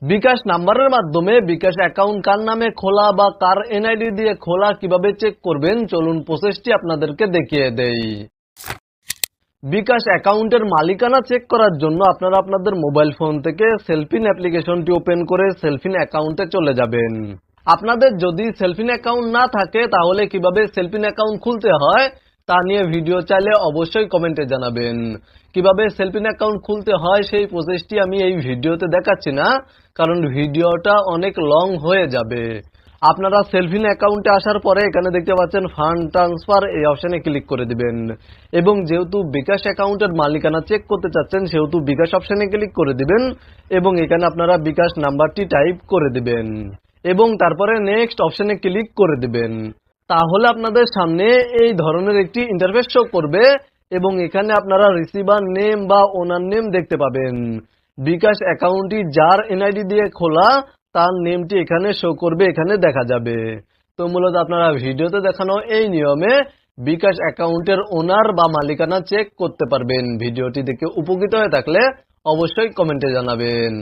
বিকাশ নাম্বারের মাধ্যমে বিকাশ অ্যাকাউন্ট কার নামে খোলা বা কার এনআইডি দিয়ে খোলা কিভাবে চেক করবেন চলুন প্রসেসটি আপনাদেরকে দেখিয়ে দেই। বিকাশ অ্যাকাউন্টের মালিকানা চেক করার জন্য আপনারা আপনাদের মোবাইল ফোন থেকে সেলফিন অ্যাপ্লিকেশনটি ওপেন করে সেলফিন অ্যাকাউন্টে চলে যাবেন। আপনাদের যদি সেলফিন অ্যাকাউন্ট না থাকে তাহলে কিভাবে সেলফিন অ্যাকাউন্ট খুলতে হয় তা নিয়ে ভিডিও চাইলে অবশ্যই কমেন্টে জানাবেন। কিভাবে সেলফিন অ্যাকাউন্ট খুলতে হয় সেই প্রসেসটি আমি এই ভিডিওতে দেখাচ্ছি না, কারণ ভিডিওটা অনেক লং হয়ে যাবে। আপনারা সেলফিন অ্যাকাউন্টে আসার পরে এখানে দেখতে পাচ্ছেন ফান্ড ট্রান্সফার, এই অপশনে ক্লিক করে দিবেন এবং যেহেতু বিকাশ অ্যাকাউন্টের মালিকানা চেক করতে চাচ্ছেন সেহেতু বিকাশ অপশনে ক্লিক করে দিবেন এবং এখানে আপনারা বিকাশ নাম্বারটি টাইপ করে দিবেন এবং তারপরে নেক্সট অপশনে ক্লিক করে দিবেন। তাহলে আপনাদের সামনে এই ধরনের একটি ইন্টারফেস শো করবে এবং এখানে আপনারা রিসিভার নেম বা ওনার নেম দেখতে পাবেন। বিকাশ অ্যাকাউন্টটি যার এনআইডি দিয়ে খোলা তার নেমটি এখানে শো করবে, এখানে দেখা যাবে। তো মূলত আপনারা ভিডিওতে দেখানো এই নিয়মে বিকাশ অ্যাকাউন্টের ওনার বা মালিকানা চেক করতে পারবেন। ভিডিওটি দেখে উপকৃত হয়ে থাকলে অবশ্যই কমেন্টে জানাবেন।